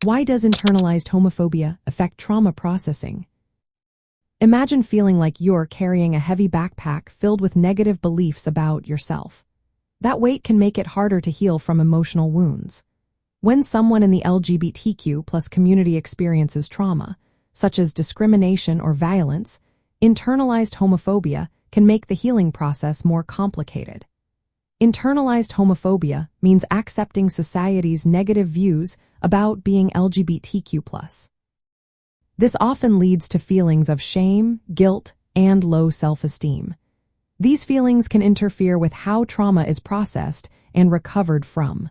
Why does internalized homophobia affect trauma processing? Imagine feeling like you're carrying a heavy backpack filled with negative beliefs about yourself. That weight can make it harder to heal from emotional wounds. When someone in the LGBTQ plus community experiences trauma, such as discrimination or violence, internalized homophobia can make the healing process more complicated. Internalized homophobia means accepting society's negative views about being LGBTQ+. This often leads to feelings of shame, guilt, and low self-esteem. These feelings can interfere with how trauma is processed and recovered from.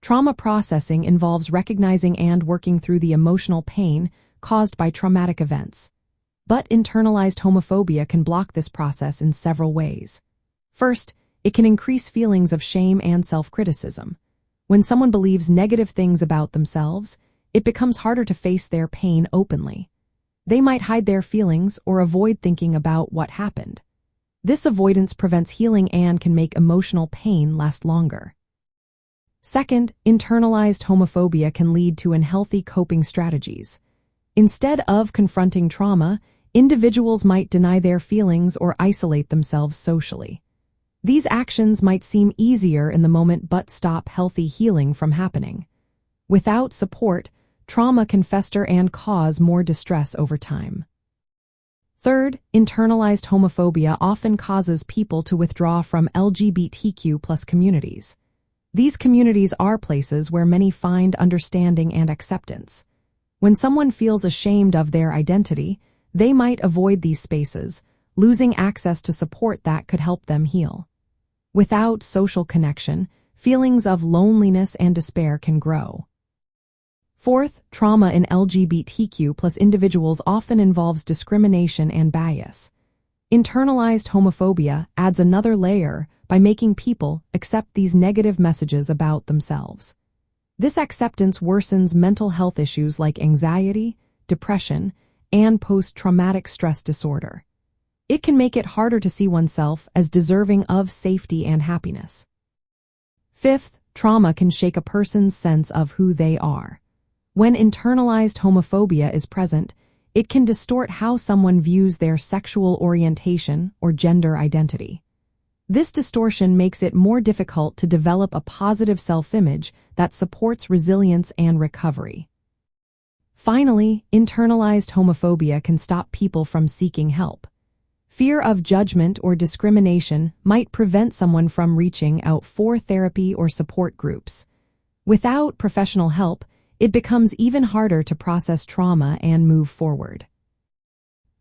Trauma processing involves recognizing and working through the emotional pain caused by traumatic events. But internalized homophobia can block this process in several ways. First, it can increase feelings of shame and self-criticism. When someone believes negative things about themselves, it becomes harder to face their pain openly. They might hide their feelings or avoid thinking about what happened. This avoidance prevents healing and can make emotional pain last longer. Second, internalized homophobia can lead to unhealthy coping strategies. Instead of confronting trauma, individuals might deny their feelings or isolate themselves socially. These actions might seem easier in the moment but stop healthy healing from happening. Without support, trauma can fester and cause more distress over time. Third, internalized homophobia often causes people to withdraw from LGBTQ+ communities. These communities are places where many find understanding and acceptance. When someone feels ashamed of their identity, they might avoid these spaces, losing access to support that could help them heal. Without social connection, feelings of loneliness and despair can grow. Fourth, trauma in LGBTQ+ individuals often involves discrimination and bias. Internalized homophobia adds another layer by making people accept these negative messages about themselves. This acceptance worsens mental health issues like anxiety, depression, and post-traumatic stress disorder. It can make it harder to see oneself as deserving of safety and happiness. Fifth, trauma can shake a person's sense of who they are. When internalized homophobia is present, it can distort how someone views their sexual orientation or gender identity. This distortion makes it more difficult to develop a positive self-image that supports resilience and recovery. Finally, internalized homophobia can stop people from seeking help. Fear of judgment or discrimination might prevent someone from reaching out for therapy or support groups. Without professional help, it becomes even harder to process trauma and move forward.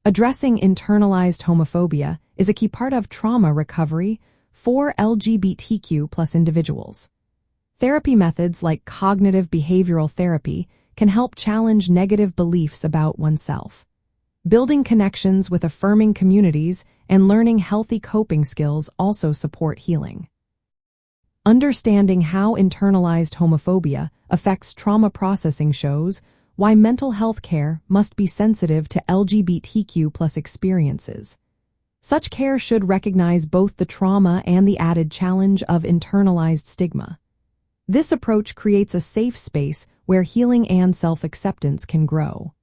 Addressing internalized homophobia is a key part of trauma recovery for LGBTQ+ individuals. Therapy methods like cognitive behavioral therapy can help challenge negative beliefs about oneself. Building connections with affirming communities and learning healthy coping skills also support healing. Understanding how internalized homophobia affects trauma processing shows why mental health care must be sensitive to LGBTQ+ experiences. Such care should recognize both the trauma and the added challenge of internalized stigma. This approach creates a safe space where healing and self-acceptance can grow.